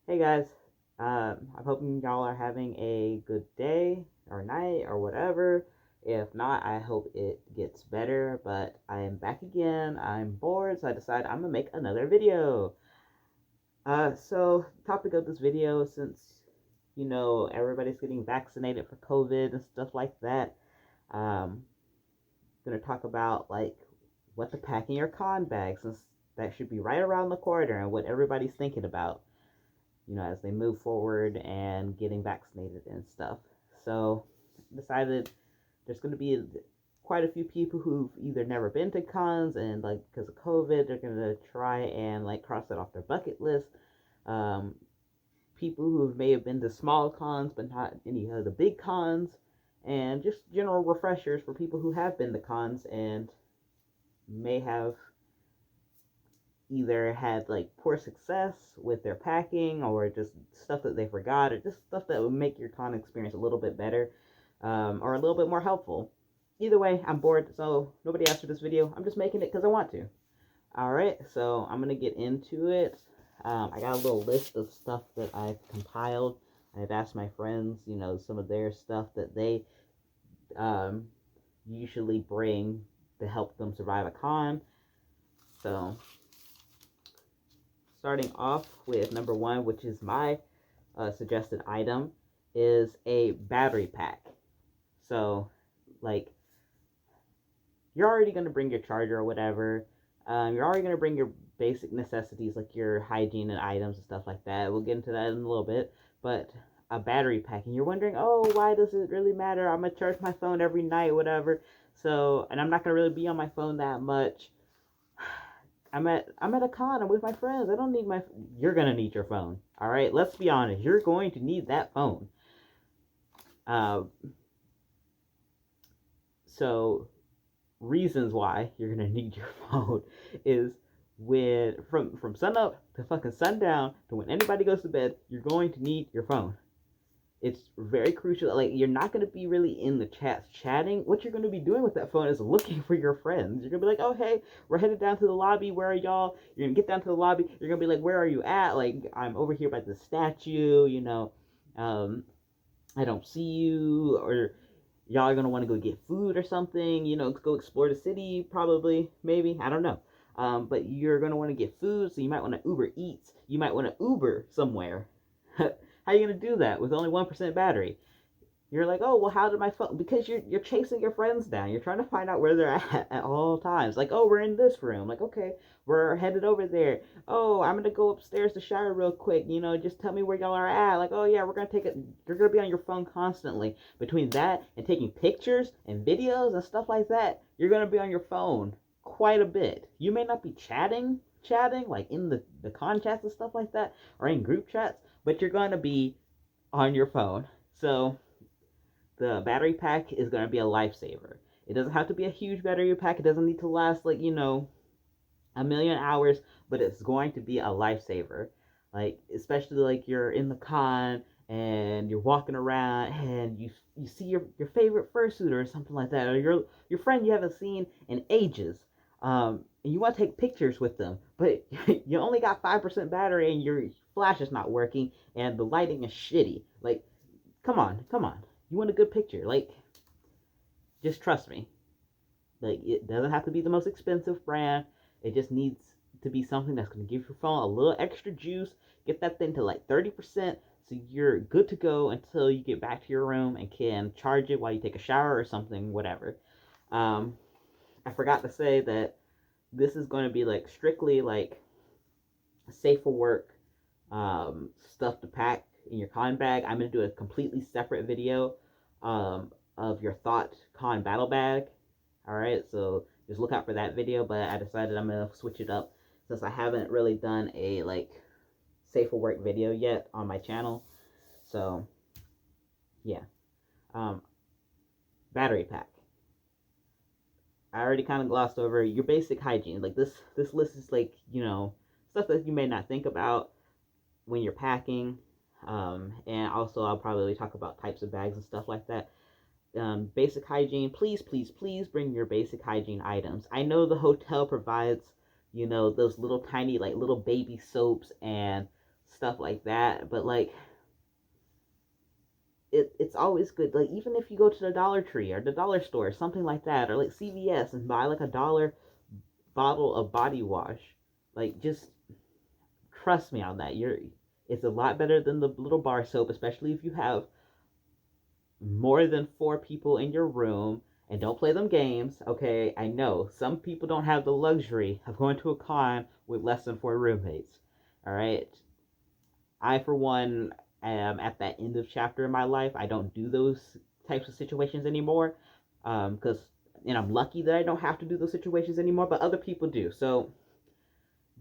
Hey guys, I'm hoping y'all are having a good day or night or whatever. If not, I hope it gets better. But I am back again. I'm bored, so I decided I'm gonna make another video. So topic of this video, since everybody's getting vaccinated for COVID and stuff like that, um, gonna talk about like what to pack in your con bag, since that should be right around the corner and what everybody's thinking about as they move forward and getting vaccinated and stuff. So decided there's going to be quite a few people who've either never been to cons and like because of COVID, they're going to try and like cross it off their bucket list. Um, People who may have been to small cons but not any of the big cons, and just general refreshers for people who have been to cons and may have either had like poor success with their packing or just stuff that they forgot or just stuff that would make your con experience a little bit better, or a little bit more helpful. Either way, I'm bored, so nobody asked for this video. I'm just making it because I want to. Alright, so I'm going to get into it. I got a little list of stuff that I've compiled. I've asked my friends, some of their stuff that they usually bring to help them survive a con. So starting off with number one, which is my suggested item, is a battery pack. So, like, you're already going to bring your charger or whatever. You're already going to bring your basic necessities, like your hygiene and items and stuff like that. We'll get into that in a little bit. But a battery pack, and you're wondering, oh, why does it really matter? I'm going to charge my phone every night, whatever. So, and I'm not going to really be on my phone that much. I'm at a con. I'm with my friends. I don't need my. You're gonna need your phone. All right. Let's be honest. You're going to need that phone. Uh, so reasons why you're gonna need your phone is when from sun up to fucking sundown to when anybody goes to bed, you're going to need your phone. It's very crucial. Like, you're not going to be really in the chats chatting. What you're going to be doing with that phone is looking for your friends. You're going to be like, oh, hey, we're headed down to the lobby. Where are y'all? You're going to get down to the lobby. You're going to be like, where are you at? Like, I'm over here by the statue, I don't see you. Or y'all are going to want to go get food or something, go explore the city, probably, maybe. I don't know. But you're going to want to get food, so you might want to Uber Eats. You might want to Uber somewhere. How are you going to do that with only 1% battery? You're like, oh, well, how did my phone? Because you're chasing your friends down. You're trying to find out where they're at all times. Like, oh, we're in this room. Like, okay, we're headed over there. Oh, I'm going to go upstairs to shower real quick. Just tell me where y'all are at. Like, oh, yeah, we're going to take it. You're going to be on your phone constantly. Between that and taking pictures and videos and stuff like that, you're going to be on your phone quite a bit. You may not be chatting, like in the con chats and stuff like that, or in group chats, but you're going to be on your phone. So the battery pack is going to be a lifesaver. It doesn't have to be a huge battery pack. It doesn't need to last like, a million hours, but it's going to be a lifesaver. Like, especially like you're in the con and you're walking around and you see your favorite fursuit or something like that, or your friend you haven't seen in ages. And you want to take pictures with them, but you only got 5% battery and your flash is not working and the lighting is shitty. Like, come on. You want a good picture. Like, just trust me. Like, it doesn't have to be the most expensive brand. It just needs to be something that's going to give your phone a little extra juice. Get that thing to like 30% so you're good to go until you get back to your room and can charge it while you take a shower or something, whatever. I forgot to say that this is going to be like strictly like safe for work stuff to pack in your con bag. I'm going to do a completely separate video of your thought con battle bag. Alright, so just look out for that video, but I decided I'm going to switch it up since I haven't really done a like safe for work video yet on my channel. So yeah. Battery pack. I already kind of glossed over your basic hygiene. Like, this list is like, stuff that you may not think about when you're packing. And also I'll probably talk about types of bags and stuff like that. Basic hygiene. Please bring your basic hygiene items. I know the hotel provides, those little tiny, like, little baby soaps and stuff like that. But like it's always good. Like even if you go to the Dollar Tree or the dollar store, something like that, or like CVS and buy like $1 bottle of body wash, like just trust me on that. It's a lot better than the little bar soap, especially if you have more than 4 people in your room. And don't play them games, okay? I know some people don't have the luxury of going to a con with less than 4 roommates. All right, I for one am at that end of chapter in my life. I don't do those types of situations anymore, because and I'm lucky that I don't have to do those situations anymore. But other people do. So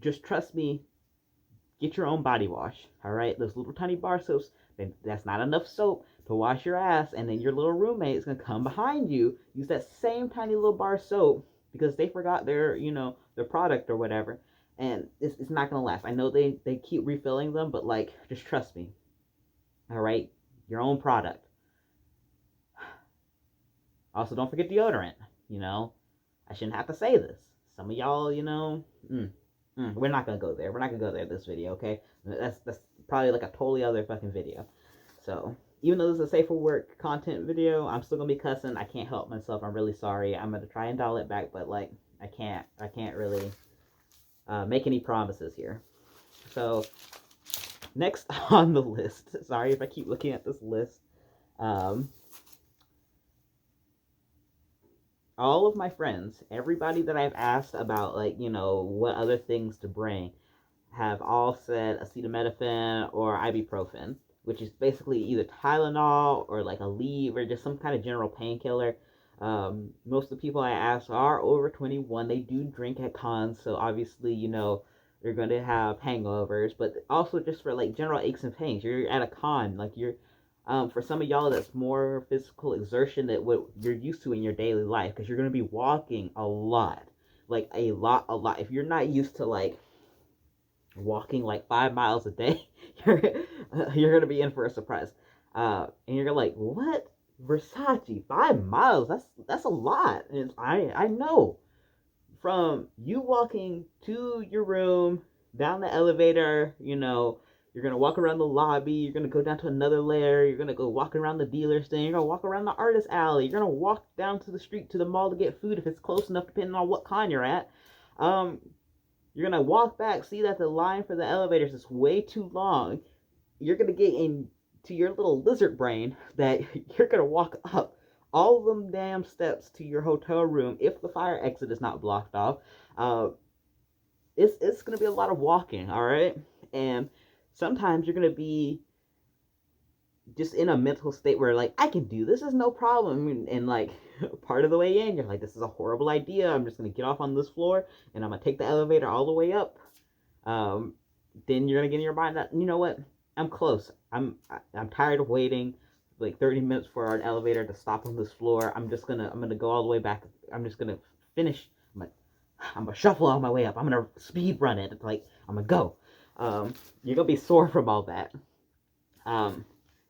just trust me. Get your own body wash. All right, those little tiny bar soaps. That's not enough soap to wash your ass, and then your little roommate is gonna come behind you, use that same tiny little bar soap because they forgot their product or whatever, and it's not gonna last. I know they keep refilling them, but like just trust me. All right, your own product. Also, don't forget deodorant. You know, I shouldn't have to say this. Some of y'all, we're not gonna go there. We're not gonna go there this video, okay? That's probably like a totally other fucking video. So even though this is a safe for work content video, I'm still gonna be cussing. I can't help myself. I'm really sorry. I'm gonna try and dial it back, but like I can't really make any promises here. So next on the list. Sorry if I keep looking at this list. All of my friends, everybody that I've asked about, like, what other things to bring, have all said acetaminophen or ibuprofen, which is basically either Tylenol or like a leave or just some kind of general painkiller. Most of the people I ask are over 21. They do drink at cons, so obviously, they're going to have hangovers, but also just for like general aches and pains. You're at a con, like for some of y'all, that's more physical exertion that what you're used to in your daily life, because you're going to be walking a lot, like a lot. If you're not used to like walking like 5 miles a day, you're going to be in for a surprise. And you're like, what? Versace, 5 miles? That's a lot. And I know. From you walking to your room, down the elevator, you're gonna walk around the lobby, you're gonna go down to another layer, you're gonna go walk around the dealer stand, you're gonna walk around the artist alley, you're gonna walk down to the street to the mall to get food if it's close enough, depending on what con you're at. You're gonna walk back, see that the line for the elevators is way too long. You're gonna get into your little lizard brain that you're gonna walk up all them damn steps to your hotel room if the fire exit is not blocked off. It's gonna be a lot of walking, all right? And sometimes you're gonna be just in a mental state where like I can do this is no problem, and like part of the way in you're like, this is a horrible idea, I'm just gonna get off on this floor and I'm gonna take the elevator all the way up. Then you're gonna get in your mind that, you know what, I'm close, I'm tired of waiting like 30 minutes for an elevator to stop on this floor. I'm gonna go all the way back. I'm just gonna finish. I'm gonna shuffle all my way up. I'm gonna speed run it. It's like I'm gonna go. You're gonna be sore from all that.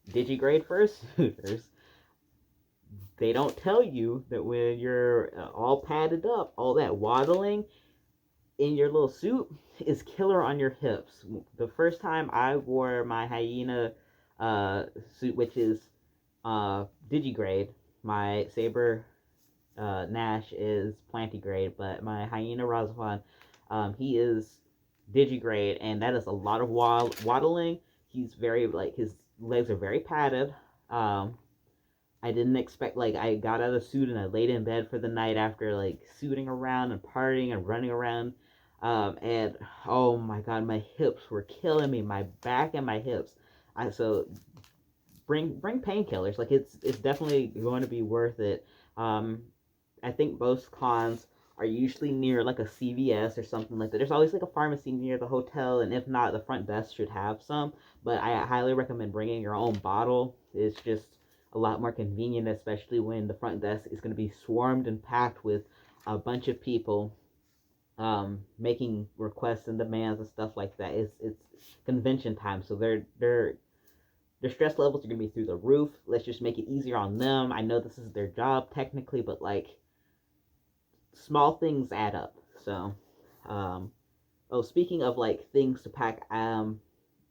Digigrade fursuiters, they don't tell you that when you're all padded up, all that waddling in your little suit is killer on your hips. The first time I wore my hyena suit, which is digigrade, my saber Nash is plantigrade, but my hyena Razvan, he is digigrade, and that is a lot of waddling. He's very, like, his legs are very padded. I didn't expect, like, I got out of the suit and I laid in bed for the night after, like, suiting around and partying and running around. And oh my god, my hips were killing me, my back and my hips. So bring painkillers. Like, it's definitely going to be worth it. I think most cons are usually near like a CVS or something like that. There's always like a pharmacy near the hotel, and if not, the front desk should have some. But I highly recommend bringing your own bottle. It's just a lot more convenient, especially when the front desk is going to be swarmed and packed with a bunch of people making requests and demands and stuff like that. It's convention time, so their stress levels are going to be through the roof. Let's just make it easier on them. I know this is their job technically, but like, small things add up. So speaking of like things to pack,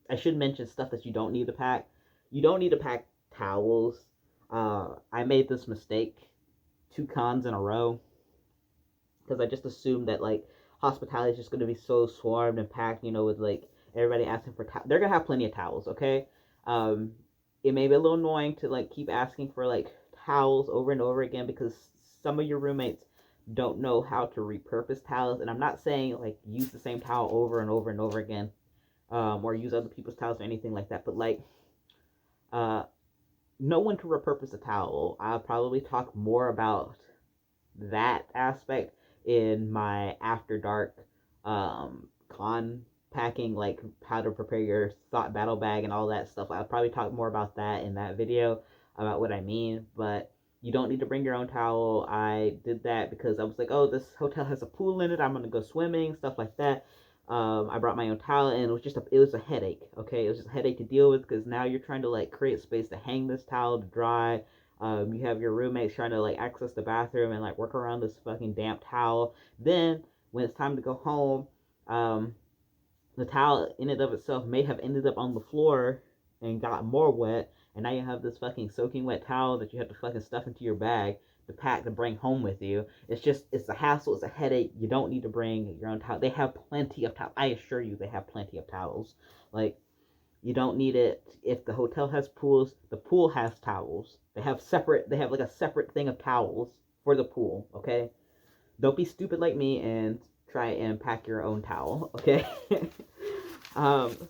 I should mention stuff that you don't need to pack. You don't need to pack towels. I made this mistake 2 cons in a row because I just assumed that like hospitality is just going to be so swarmed and packed, with like everybody asking for towels. They're gonna have plenty of towels, okay? Um, it may be a little annoying to like keep asking for like towels over and over again because some of your roommates don't know how to repurpose towels, and I'm not saying like use the same towel over and over and over again, or use other people's towels or anything like that, but like uh, know when to repurpose a towel. I'll probably talk more about that aspect in my after dark con packing, like how to prepare your thought battle bag and all that stuff. I'll probably talk more about that in that video about what I mean, but you don't need to bring your own towel. I did that because I was like, oh, this hotel has a pool in it, I'm gonna go swimming, stuff like that. I brought my own towel, and it was a headache. Okay, it was just a headache to deal with because now you're trying to like create space to hang this towel to dry. You have your roommates trying to like access the bathroom and like work around this fucking damp towel. Then when it's time to go home, the towel in and of itself may have ended up on the floor and got more wet, and now you have this fucking soaking wet towel that you have to fucking stuff into your bag to pack to bring home with you. It's a hassle, it's a headache. You don't need to bring your own towel. They have plenty of towels. I assure you, they have plenty of towels. Like, you don't need it. If the hotel has pools, the pool has towels. They have like a separate thing of towels for the pool, okay? Don't be stupid like me and try and pack your own towel, okay?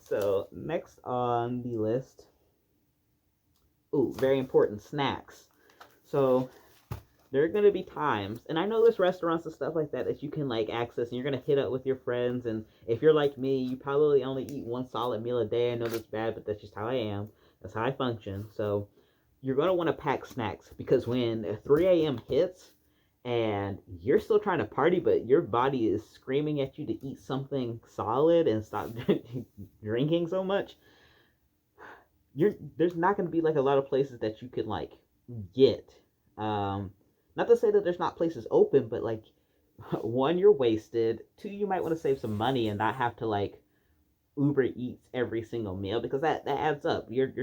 So next on the list, ooh, very important, snacks. So there are gonna be times, and I know there's restaurants and stuff like that you can like access, and you're gonna hit up with your friends. And if you're like me, you probably only eat one solid meal a day. I know that's bad, but that's just how I am. That's how I function. So you're gonna want to pack snacks because when 3 a.m. hits and you're still trying to party, but your body is screaming at you to eat something solid and stop drinking so much, there's not gonna be like a lot of places that you could like get. Not to say that there's not places open, but like, one, you're wasted. Two, you might want to save some money and not have to like Uber Eats every single meal because that adds up. You're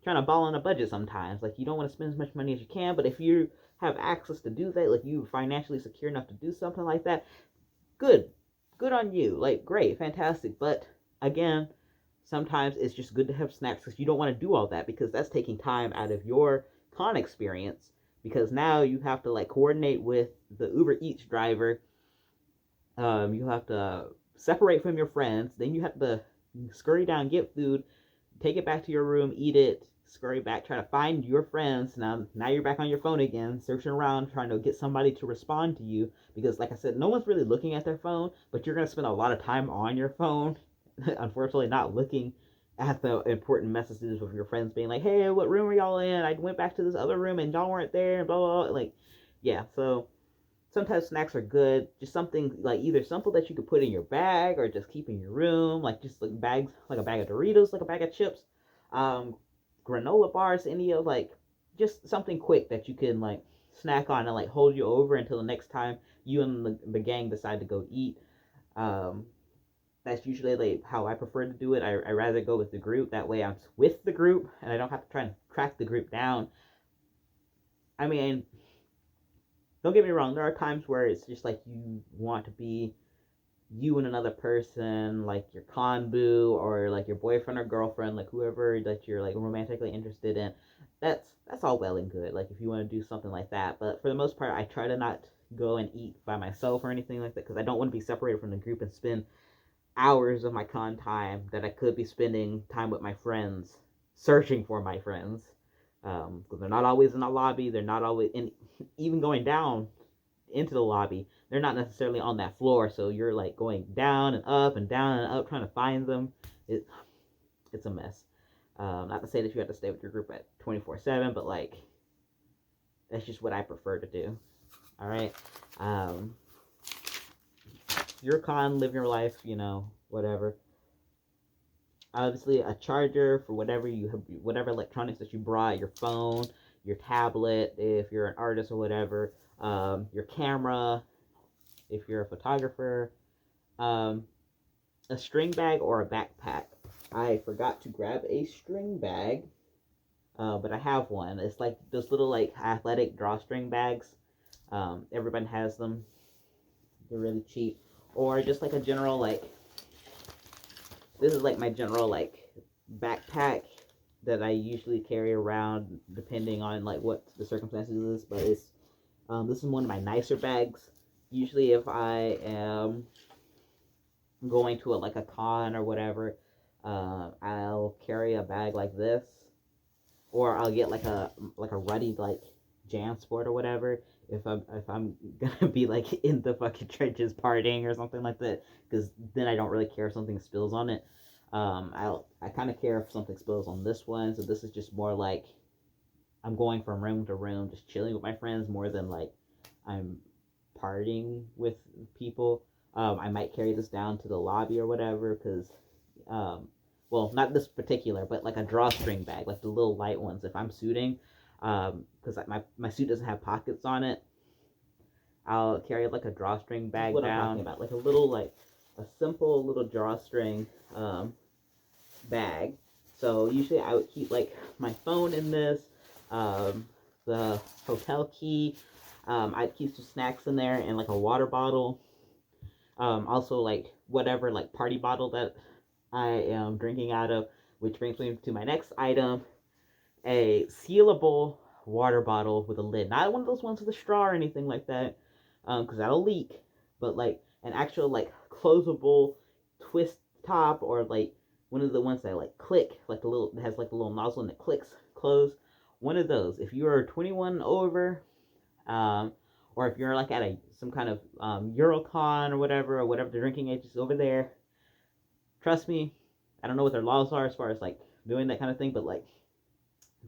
trying to ball on a budget sometimes. Like, you don't want to spend as much money as you can, but if you have access to do that, like you financially secure enough to do something like that, good, good on you. Like, great, fantastic. But again, sometimes it's just good to have snacks because you don't want to do all that because that's taking time out of your con experience because now you have to like coordinate with the Uber Eats driver. You have to separate from your friends. Then you have to scurry down, get food, take it back to your room, eat it, scurry back, try to find your friends. Now you're back on your phone again, searching around, trying to get somebody to respond to you because, like I said, no one's really looking at their phone, but you're gonna spend a lot of time on your phone. Unfortunately, not looking at the important messages of your friends being like, hey, what room are y'all in? I went back to this other room and y'all weren't there, and blah, blah, blah. Like, yeah, so sometimes snacks are good. Just something like either simple that you could put in your bag or just keep in your room, like just like bags, like a bag of Doritos, like a bag of chips, um, granola bars, any of like just something quick that you can like snack on and like hold you over until the next time you and the gang decide to go eat. Um, that's usually like how I prefer to do it. I rather go with the group. That way I'm with the group and I don't have to try and track the group down. I mean, don't get me wrong, there are times where it's just like you want to be you and another person, like your conbu or like your boyfriend or girlfriend, like whoever that you're like romantically interested in. That's all well and good. Like if you want to do something like that, but for the most part, I try to not go and eat by myself or anything like that because I don't want to be separated from the group and spend hours of my con time that I could be spending time with my friends, searching for my friends. Because they're not always in the lobby. They're not always in, even going down into the lobby. They're not necessarily on that floor, so you're like going down and up and down and up trying to find them. It's a mess. Not to say that you have to stay with your group at 24/7, but like that's just what I prefer to do. All right. Your con, live your life, whatever. Obviously, a charger for whatever you have, whatever electronics that you brought, your phone, your tablet, if you're an artist or whatever, your camera, if you're a photographer, a string bag or a backpack. I forgot to grab a string bag, but I have one. It's like those little like athletic drawstring bags. Everyone has them. They're really cheap. Or just like a general like, this is like my general like backpack that I usually carry around depending on like what the circumstances is. But it's this is one of my nicer bags. Usually if I am going to like a con or whatever, I'll carry a bag like this, or I'll get like a ruddy like JanSport or whatever if I'm gonna be like in the fucking trenches partying or something like that, because then I don't really care if something spills on it. I kind of care if something spills on this one, so this is just more like I'm going from room to room, just chilling with my friends more than like I'm partying with people. I might carry this down to the lobby or whatever, because, well, not this particular, but like a drawstring bag, like the little light ones. If I'm suiting, because my suit doesn't have pockets on it, I'll carry like a drawstring bag down. What I'm talking about, like a little, like a simple little drawstring bag. So usually I would keep like my phone in this, the hotel key. I'd keep some snacks in there and like a water bottle. Also like whatever like party bottle that I am drinking out of, which brings me to my next item, a sealable water bottle with a lid. Not one of those ones with a straw or anything like that, because that'll leak, but like an actual like closable twist top, or like one of the ones that like click, like the little, it has like a little nozzle and it clicks close. One of those. If you are 21 over, or if you're like at some kind of Eurocon or whatever the drinking age is over there, trust me, I don't know what their laws are as far as like doing that kind of thing, but like,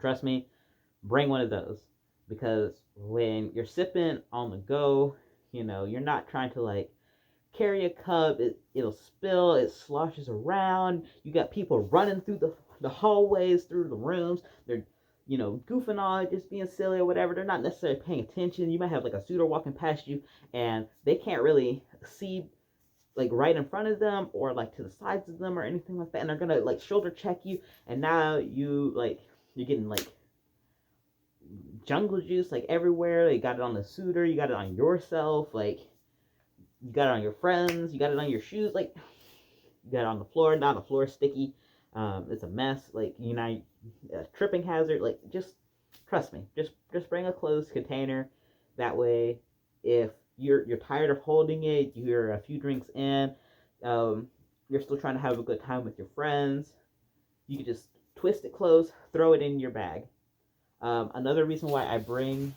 trust me, bring one of those, because when you're sipping on the go, you're not trying to like carry a cup, it'll spill, it sloshes around, you got people running through the hallways, through the rooms, they're goofing on, just being silly or whatever. They're not necessarily paying attention. You might have like a suitor walking past you and they can't really see like right in front of them or like to the sides of them or anything like that. And they're gonna like shoulder check you, and now you're getting like jungle juice like everywhere. You got it on the suitor, you got it on yourself, like you got it on your friends, you got it on your shoes, like you got it on the floor. Now the floor is sticky. It's a mess. Like, a tripping hazard. Like, just trust me. Just bring a closed container. That way, if you're tired of holding it, you're a few drinks in, you're still trying to have a good time with your friends, you can just twist it closed, throw it in your bag. Another reason why I bring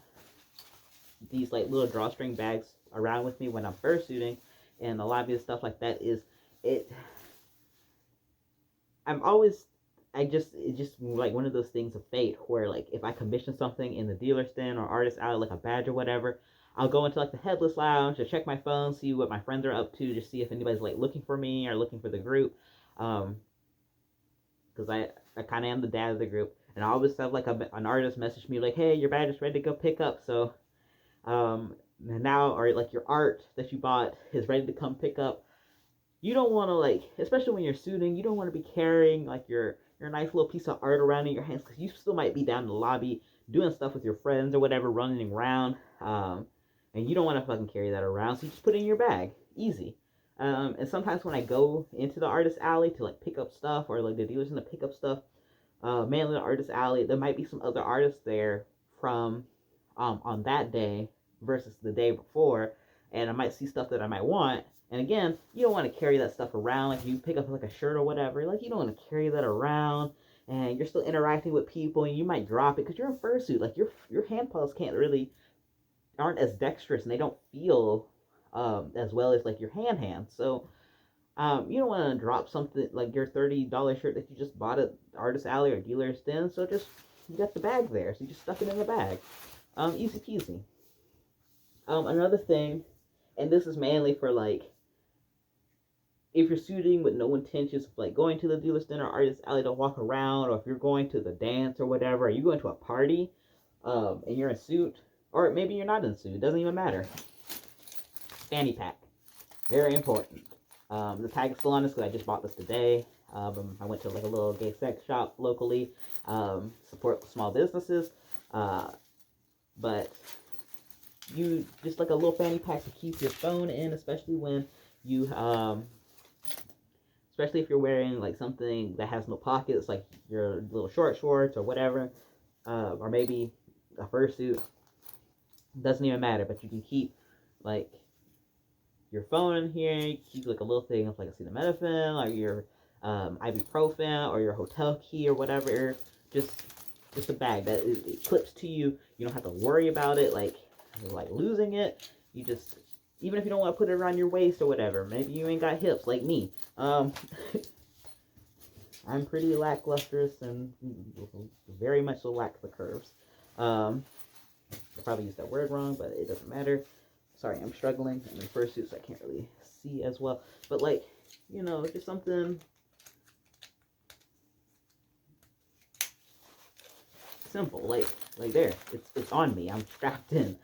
these like little drawstring bags around with me when I'm fursuiting and a lot of stuff like that is it's just like one of those things of fate where like if I commission something in the dealer's den or artist alley, like a badge or whatever, I'll go into like the headless lounge to check my phone, see what my friends are up to, just see if anybody's like looking for me or looking for the group, because I kind of am the dad of the group, and I always have like an artist message me like, hey, your badge is ready to go pick up, so now, or like your art that you bought is ready to come pick up. You don't want to, like, especially when you're suiting, you don't want to be carrying like your nice little piece of art around in your hands, because you still might be down in the lobby doing stuff with your friends or whatever, running around, and you don't want to fucking carry that around, so you just put it in your bag, easy. And sometimes when I go into the artist alley to like pick up stuff, or like the dealers in to pick up stuff, mainly the artist alley, there might be some other artists there from on that day versus the day before, and I might see stuff that I might want. And again, you don't want to carry that stuff around. Like, you pick up like a shirt or whatever, like, you don't want to carry that around, and you're still interacting with people, and you might drop it because you're in fursuit. Like, your hand paws aren't as dexterous, and they don't feel as well as like your hands. So you don't want to drop something like your $30 shirt that you just bought at artist alley or dealer's den. So just, you got the bag there, so you just stuck it in the bag. Easy peasy. Another thing, and this is mainly for like if you're suiting with no intentions of like going to the dealer's den or artist alley to walk around, or if you're going to the dance or whatever, or you going to a party, and you're in suit, or maybe you're not in suit, it doesn't even matter. Fanny Pack, very important. The tag is still on this because I just bought this today. I went to like a little gay sex shop locally, support small businesses, but you just like a little fanny pack to keep your phone in, especially when you especially if you're wearing like something that has no pockets, like your little short shorts or whatever, or maybe a fursuit. Doesn't even matter, but you can keep like your phone in here. Keep like a little thing of like acetaminophen or your ibuprofen or your hotel key or whatever. Just a bag that it clips to you. You don't have to worry about it like losing it. You just, even if you don't want to put it around your waist or whatever, maybe you ain't got hips like me. I'm pretty lackluster and very much so lack the curves. I probably used that word wrong, but it doesn't matter. Sorry, I'm struggling. I'm in fursuits, so I can't really see as well. But like, you know, just something simple. Like there, it's on me. I'm strapped in.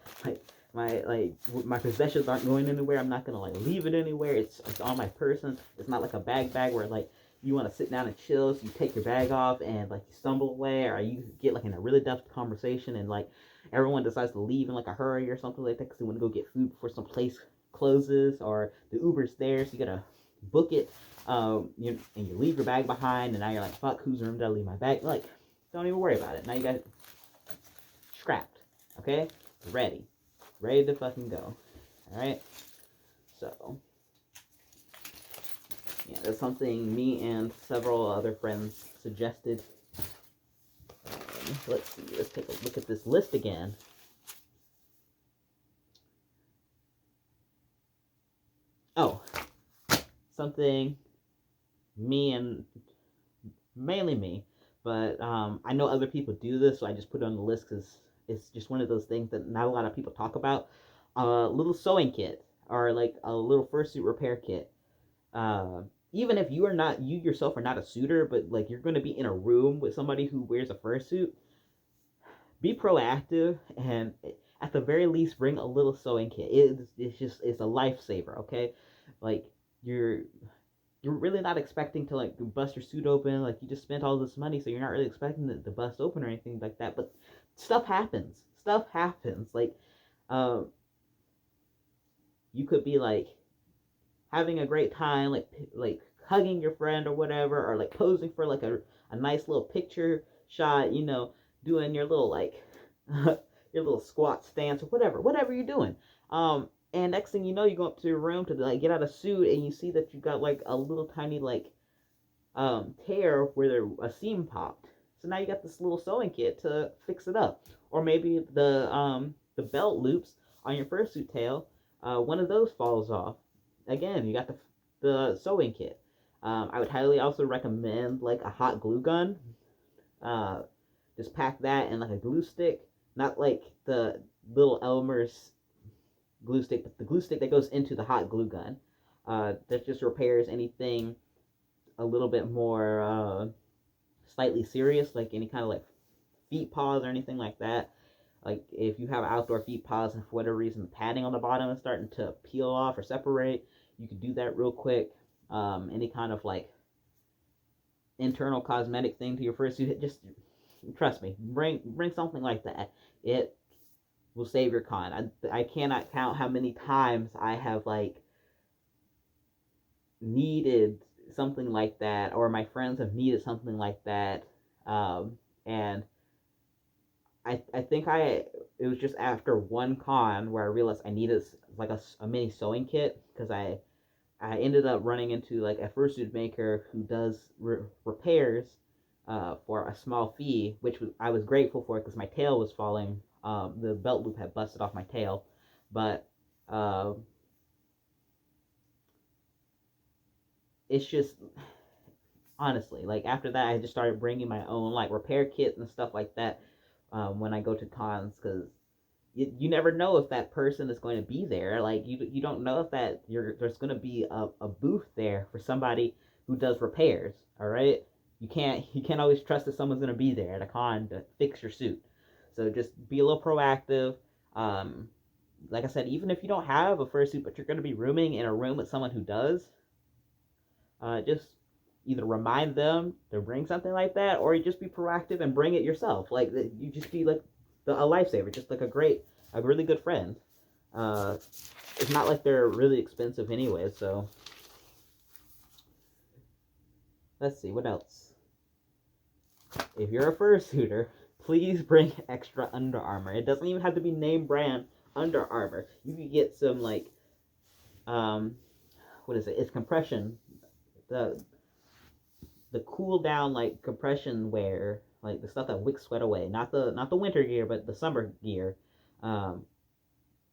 My possessions aren't going anywhere. I'm not gonna like leave it anywhere. It's on my person. It's not like a bag where like you want to sit down and chill, so you take your bag off and like you stumble away, or you get like in a really depth conversation and like everyone decides to leave in like a hurry or something like that because they want to go get food before some place closes, or the Uber's there, so you gotta book it. And you leave your bag behind, and now you're like, fuck, whose room did I leave my bag? Like, don't even worry about it. Now you got it strapped, okay? Ready to fucking go. All right. So yeah, that's something me and several other friends suggested. Let's see. Let's take a look at this list again. Oh, something mainly me, but I know other people do this, so I just put it on the list because it's just one of those things that not a lot of people talk about. A little sewing kit or like a little fursuit repair kit. Even if you yourself are not a suitor, but like you're going to be in a room with somebody who wears a fursuit, be proactive and at the very least bring a little sewing kit. It's a lifesaver, okay? Like you're really not expecting to like bust your suit open. Like you just spent all this money, so you're not really expecting it to bust open or anything like that. But stuff happens. Like, um, you could be like having a great time, like hugging your friend or whatever, or like posing for like a nice little picture shot. You know, doing your little like your little squat stance or whatever you're doing. And next thing you know, you go up to your room to like get out of suit, and you see that you got like a little tiny like tear where a seam popped. So now you got this little sewing kit to fix it up. Or maybe the belt loops on your fursuit tail, one of those falls off. Again, you got the sewing kit. I would highly also recommend like a hot glue gun. Just pack that and like a glue stick, not like the little Elmer's glue stick, but the glue stick that goes into the hot glue gun. That just repairs anything a little bit more slightly serious, like any kind of like feet paws or anything like that. Like if you have outdoor feet paws and for whatever reason the padding on the bottom is starting to peel off or separate, you can do that real quick. Any kind of like internal cosmetic thing to your fursuit, just trust me, bring something like that. It will save your con. I cannot count how many times I have like needed something like that, or my friends have needed something like that, and I think it was just after one con where I realized I needed like a mini sewing kit, because I ended up running into like a fursuit maker who does repairs for a small fee, which I was grateful for because my tail was falling. The belt loop had busted off my tail, but it's just honestly, like after that, I just started bringing my own like repair kits and stuff like that when I go to cons, because you never know if that person is going to be there. Like you don't know if there's going to be a booth there for somebody who does repairs. All right, you can't always trust that someone's going to be there at a con to fix your suit. So just be a little proactive. Like I said, even if you don't have a fursuit, but you're going to be rooming in a room with someone who does, just either remind them to bring something like that, or you just be proactive and bring it yourself. Like you just be like a lifesaver, just like a really good friend. Uh, it's not like they're really expensive anyway, so let's see what else. If you're a fursuiter, please bring extra Under Armour. It doesn't even have to be name brand Under Armour. You can get some like um, what is it? It's compression. The cool down like compression wear, like the stuff that wicks sweat away. Not the winter gear, but the summer gear. Um,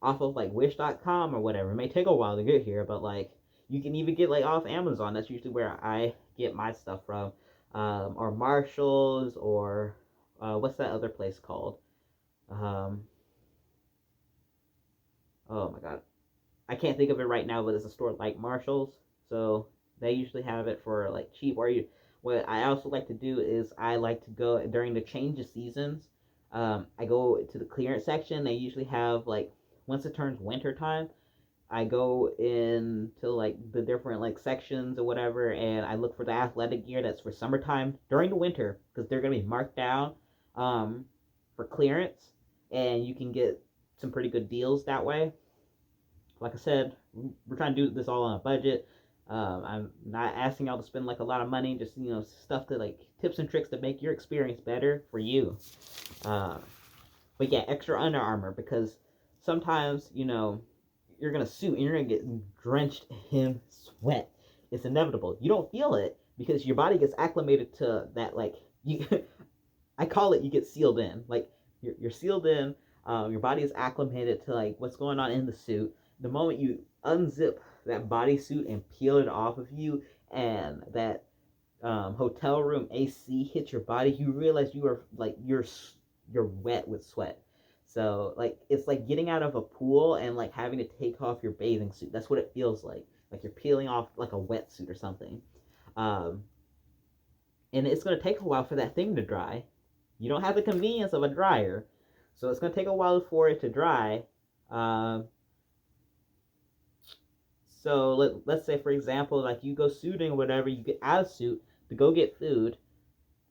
off of like Wish.com or whatever. It may take a while to get here, but like you can even get like off Amazon. That's usually where I get my stuff from, or Marshalls, or what's that other place called? Um, oh my god, I can't think of it right now, but it's a store like Marshalls. So they usually have it for like cheap. Or you, what I also like to do is I like to go during the change of seasons. I go to the clearance section. They usually have like once it turns winter time, I go into like the different like sections or whatever, and I look for the athletic gear that's for summertime during the winter because they're gonna be marked down um, for clearance, and you can get some pretty good deals that way. Like I said, we're trying to do this all on a budget. I'm not asking y'all to spend like a lot of money, just stuff to like tips and tricks to make your experience better for you. Uh, but yeah, extra Under Armour because sometimes you're gonna suit and you're gonna get drenched in sweat. It's inevitable. You don't feel it because your body gets acclimated to that. Like you, I call it you get sealed in. Like you're sealed in. Your body is acclimated to like what's going on in the suit. The moment you unzip that bodysuit and peel it off of you, and that hotel room AC hits your body, you realize you are like you're wet with sweat. So like it's like getting out of a pool and like having to take off your bathing suit. That's what it feels like. Like you're peeling off like a wetsuit or something. Um, and it's gonna take a while for that thing to dry. You don't have the convenience of a dryer, so it's gonna take a while for it to dry. Um, so let's say for example, like you go suiting or whatever, you get out of suit to go get food,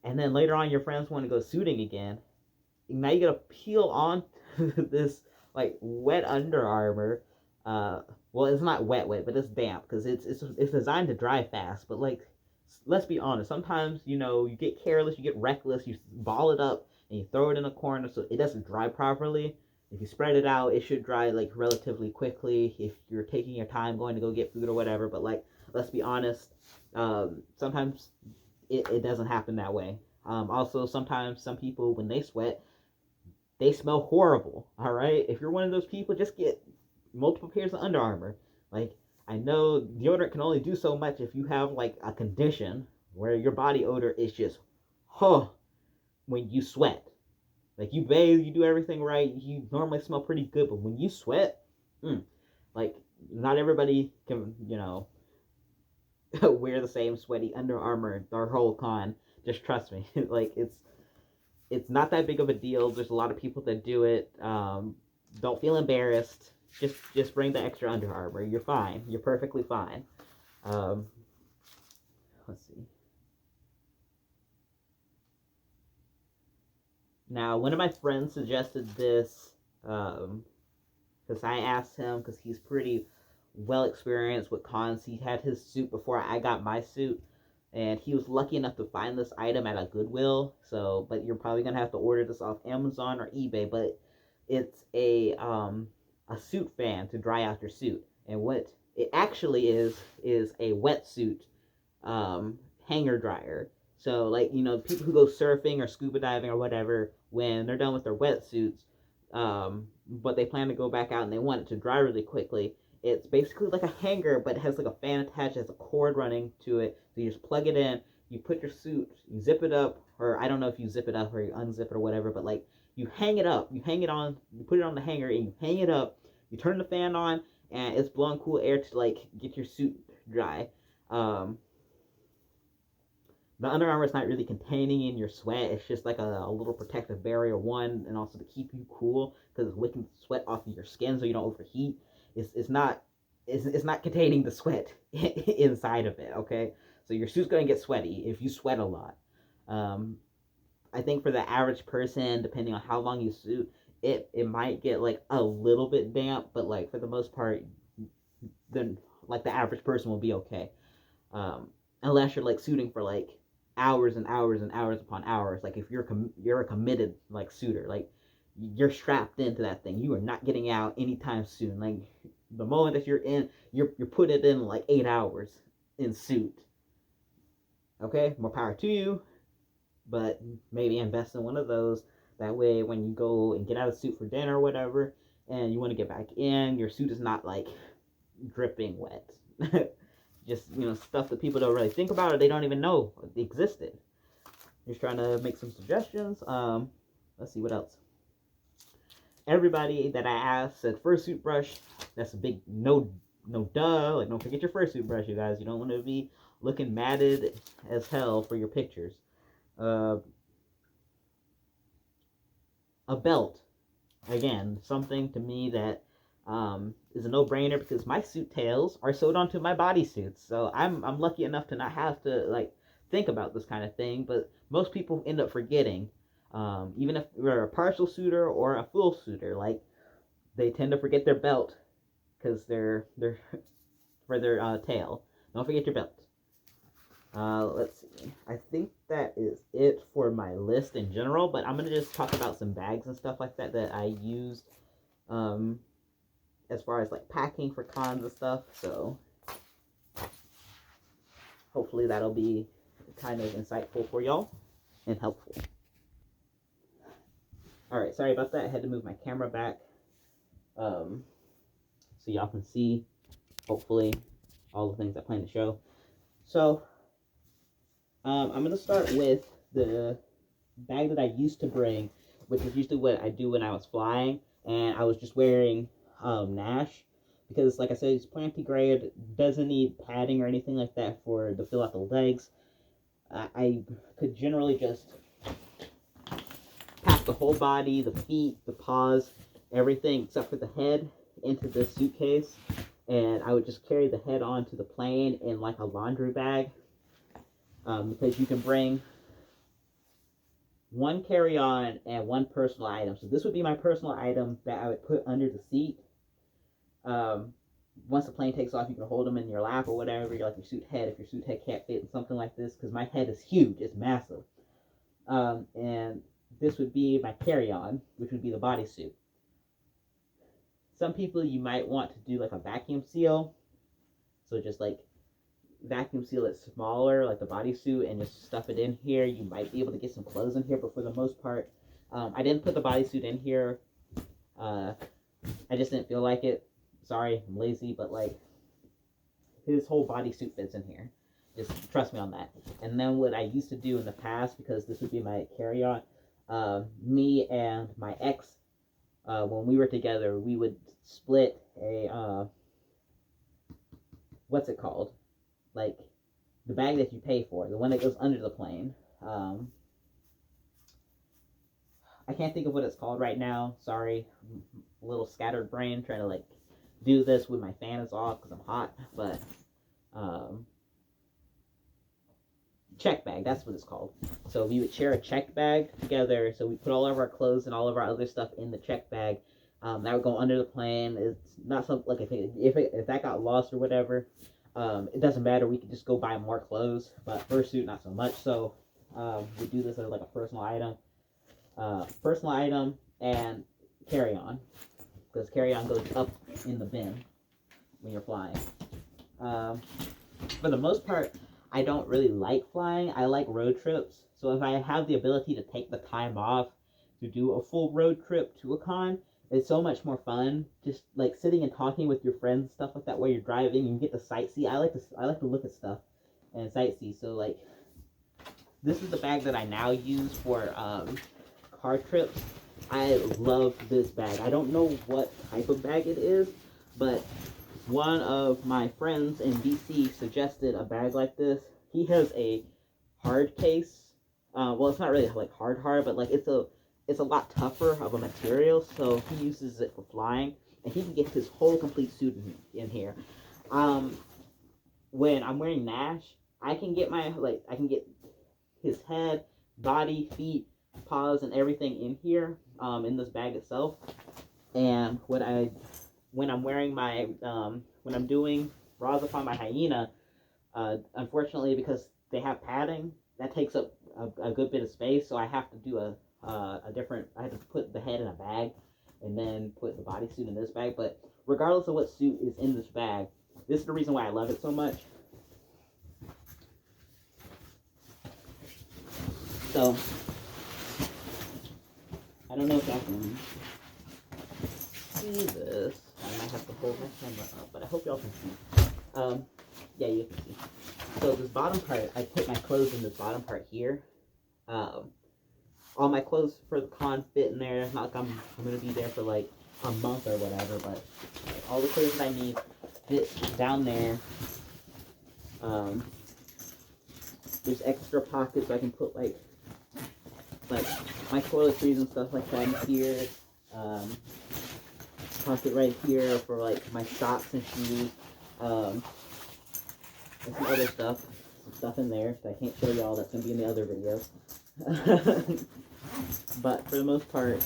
and then later on your friends want to go suiting again. Now you gotta peel on this like wet Under Armour. Well, it's not wet, but it's damp because it's designed to dry fast. But like, let's be honest. Sometimes you get careless, you get reckless, you ball it up and you throw it in a corner so it doesn't dry properly. If you spread it out, it should dry like relatively quickly if you're taking your time going to go get food or whatever. But like, let's be honest. Sometimes it doesn't happen that way. Also, sometimes some people when they sweat, they smell horrible. All right, if you're one of those people, just get multiple pairs of Under Armour. Like I know deodorant can only do so much if you have like a condition where your body odor is just when you sweat. Like you bathe, you do everything right, you normally smell pretty good, but when you sweat, like not everybody can wear the same sweaty Under Armour their whole con. Just trust me. Like it's not that big of a deal. There's a lot of people that do it. Don't feel embarrassed. Just bring the extra Under Armour. You're fine. You're perfectly fine. Um, let's see. Now, one of my friends suggested this because I asked him because he's pretty well experienced with cons. He had his suit before I got my suit, and he was lucky enough to find this item at a Goodwill. So, but you're probably gonna have to order this off Amazon or eBay. But it's a suit fan to dry out your suit, and what it actually is a wetsuit hanger dryer. So like people who go surfing or scuba diving or whatever, when they're done with their wetsuits, but they plan to go back out and they want it to dry really quickly. It's basically like a hanger, but it has like a fan attached, it has a cord running to it. So you just plug it in, you put your suit, you zip it up, or I don't know if you zip it up or you unzip it or whatever, but like you hang it up, you hang it on, you put it on the hanger and you hang it up, you turn the fan on, and it's blowing cool air to like get your suit dry. The Under Armour is not really containing in your sweat. It's just like a little protective barrier, one, and also to keep you cool because it's wicking sweat off of your skin so you don't overheat. It's not containing the sweat inside of it. Okay, So your suit's going to get sweaty if you sweat a lot. I think for the average person, depending on how long you suit, it might get like a little bit damp, but like for the most part, then like the average person will be okay. Unless you're like suiting for like hours and hours and hours upon hours. Like if you're a committed like suitor, like you're strapped into that thing. You are not getting out anytime soon. Like the moment that you're in, you're put it in like 8 hours in suit. Okay, more power to you, but maybe invest in one of those. That way, when you go and get out of suit for dinner or whatever, and you want to get back in, your suit is not like dripping wet. Just, stuff that people don't really think about or they don't even know existed. Just trying to make some suggestions. Let's see what else. Everybody that I asked said fursuit brush. That's a big no duh. Like, don't forget your fursuit brush, you guys. You don't want to be looking matted as hell for your pictures. A belt. Again, something to me that is a no-brainer because my suit tails are sewed onto my bodysuits. So I'm lucky enough to not have to like think about this kind of thing, but most people end up forgetting. Even if you're a partial suitor or a full suitor, like they tend to forget their belt because they're for their tail. Don't forget your belt. Let's see. I think that is it for my list in general, but I'm gonna just talk about some bags and stuff like that that I used as far as like packing for cons and stuff. So hopefully that'll be kind of insightful for y'all and helpful. Alright, sorry about that. I had to move my camera back so y'all can see, hopefully, all the things I plan to show. So, I'm going to start with the bag that I used to bring, which is usually what I do when I was flying, and I was just wearing Nash, because like I said, it's plantigrade, doesn't need padding or anything like that to fill out the legs. I could generally just pack the whole body, the feet, the paws, everything except for the head into this suitcase, and I would just carry the head onto the plane in like a laundry bag, because you can bring one carry-on and one personal item. So this would be my personal item that I would put under the seat. Once the plane takes off, you can hold them in your lap or whatever. You're like your suit head, if your suit head can't fit in something like this, because my head is huge, it's massive. And this would be my carry-on, which would be the bodysuit. Some people, you might want to do like a vacuum seal. So just like vacuum seal it smaller, like the bodysuit, and just stuff it in here. You might be able to get some clothes in here, but for the most part, I didn't put the bodysuit in here. I just didn't feel like it. Sorry, I'm lazy, but like his whole bodysuit fits in here. Just trust me on that. And then what I used to do in the past, because this would be my carry-on, me and my ex, when we were together, we would split a, what's it called? Like, the bag that you pay for, the one that goes under the plane. I can't think of what it's called right now. Sorry, a little scattered brain trying to, like, do this when my fan is off because I'm hot. But, check bag, that's what it's called. So we would share a check bag together. So we put all of our clothes and all of our other stuff in the check bag. That would go under the plane. It's not something like if that got lost or whatever, it doesn't matter. We could just go buy more clothes. But fursuit, not so much. So we do this as like a personal item, and carry on, because carry on goes up in the bin when you're flying. For the most part, I don't really like flying. I like road trips. So if I have the ability to take the time off to do a full road trip to a con, it's so much more fun. Just like sitting and talking with your friends and stuff like that while you're driving, and you get to sightsee. I like to look at stuff and sightsee. So like, this is the bag that I now use for car trips. I love this bag. I don't know what type of bag it is, but one of my friends in DC suggested a bag like this. He has a hard case. Well, it's not really like hard, but like it's a lot tougher of a material, so he uses it for flying, and he can get his whole complete suit in here. When I'm wearing Nash, I can get his head, body, feet, paws, and everything in here, in this bag itself. And when I'm wearing my, when I'm doing bras upon my hyena, unfortunately, because they have padding, that takes up a good bit of space, so I have to do I have to put the head in a bag, and then put the bodysuit in this bag. But regardless of what suit is in this bag, this is the reason why I love it so much. So, I don't know if y'all can see this. I might have to hold my camera up, but I hope y'all can see. Yeah, you can see. So this bottom part, I put my clothes in this bottom part here. All my clothes for the con fit in there. It's not like I'm going to be there for like a month or whatever, but all the clothes that I need fit down there. There's extra pockets so I can put like my toiletries and stuff like that in here. Pocket right here for like my socks and shoes. And some other stuff. Some stuff in there that I can't show y'all. That's going to be in the other video. But for the most part,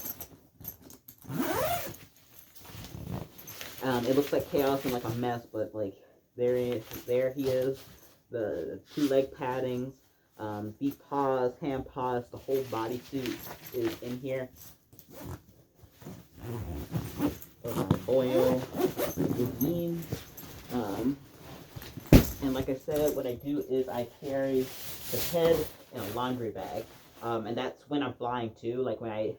it looks like chaos and like a mess, but like there he is, the 2 leg paddings, feet, paws, hand paws, the whole body suit is in here. Oil, routine, and like I said, what I do is I carry the head in a laundry bag. And that's when I'm flying too, like when I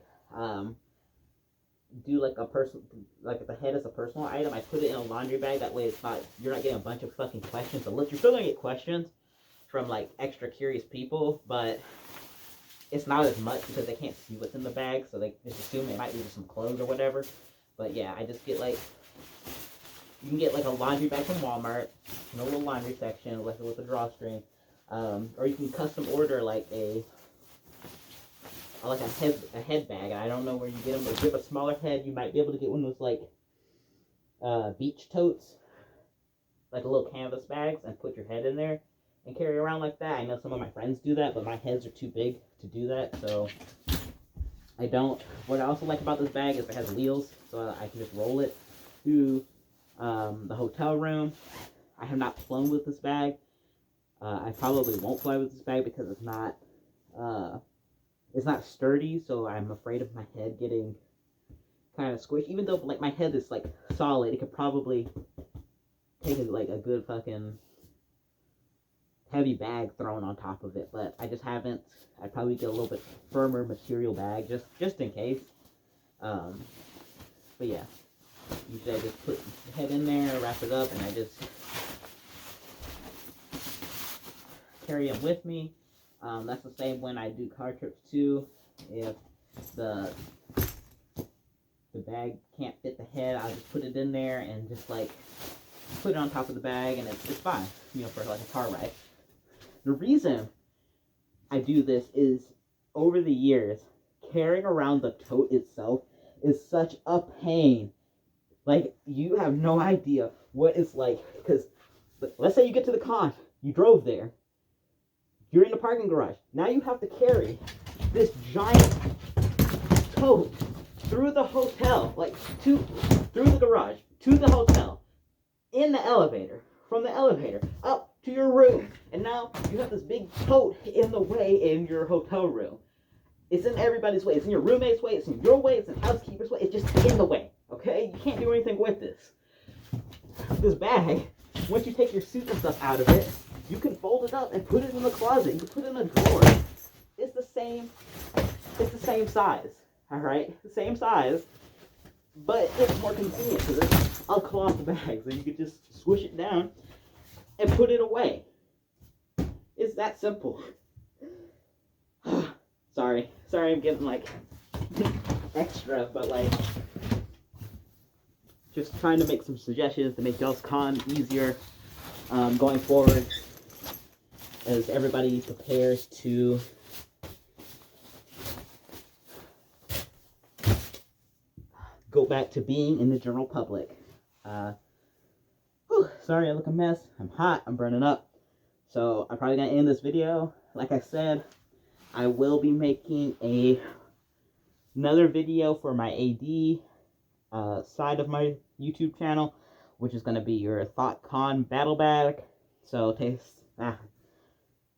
do like like the head is a personal item, I put it in a laundry bag. That way you're not getting a bunch of fucking questions. Unless you're still gonna get questions from like extra curious people, but it's not as much because they can't see what's in the bag, so they just assume it might be just some clothes or whatever. But yeah, I just get like, you can get like a laundry bag from Walmart, in a little laundry section with a drawstring, or you can custom order like a head bag. I don't know where you get them, but if you have a smaller head, you might be able to get one of those like beach totes, like a little canvas bags, and put your head in there and carry around like that. I know some of my friends do that, but my heads are too big to do that, so I don't. What I also like about this bag is it has wheels, so I can just roll it to the hotel room. I have not flown with this bag. I probably won't fly with this bag because it's not sturdy, so I'm afraid of my head getting kind of squished. Even though like my head is like solid, it could probably take like a good fucking heavy bag thrown on top of it. But I just haven't. I'd probably get a little bit firmer material bag just in case. But yeah, usually I just put the head in there, wrap it up, and I just carry it with me. That's the same when I do car trips too. If the bag can't fit the head, I'll just put it in there and just like put it on top of the bag, and it's fine, for like a car ride. The reason I do this is over the years, carrying around the tote itself is such a pain. Like, you have no idea what it's like, because let's say you get to the con, you drove there, you're in the parking garage. Now you have to carry this giant tote through the hotel, through the garage, to the hotel, in the elevator, from the elevator, up to your room. And now you have this big tote in the way in your hotel room. It's in everybody's way. It's in your roommate's way. It's in your way. It's in housekeeper's way. It's just in the way, okay? You can't do anything with this. This bag, once you take your suit and stuff out of it, you can fold it up and put it in the closet. You can put it in a drawer. It's the same size, all right? The same size, but it's more convenient because it's a cloth bag, so you can just squish it down and put it away. It's that simple. Sorry I'm getting extra, but just trying to make some suggestions to make y'all's con easier going forward as everybody prepares to go back to being in the general public. Sorry I look a mess. I'm hot. I'm burning up. So I'm probably gonna end this video. Like I said, I will be making another video for my AD side of my YouTube channel, which is gonna be your ThoughtCon battle bag. So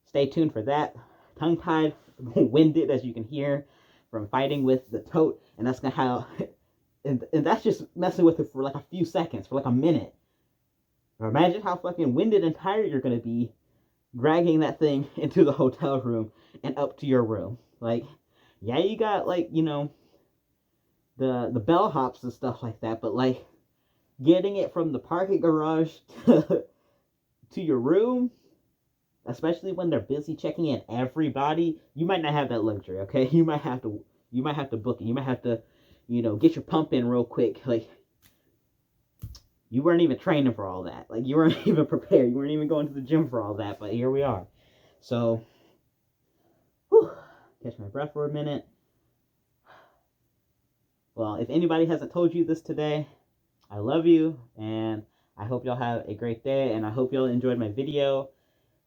stay tuned for that. Tongue-tied, winded, as you can hear from fighting with the tote, and that's gonna how. And that's just messing with it for like a few seconds, for like a minute. Imagine how fucking winded and tired you're gonna be dragging that thing into the hotel room and up to your room. Like, yeah, you got like, you know, the bellhops and stuff like that, but like getting it from the parking garage to your room, especially when they're busy checking in everybody, you might not have that luxury, okay? You might have to book it. You might have to, you know, get your pump in real quick. Like, you weren't even training for all that. Like, you weren't even prepared. You weren't even going to the gym for all that, but here we are. So, whew, catch my breath for a minute. Well, if anybody hasn't told you this today, I love you, and I hope y'all have a great day, and I hope y'all enjoyed my video.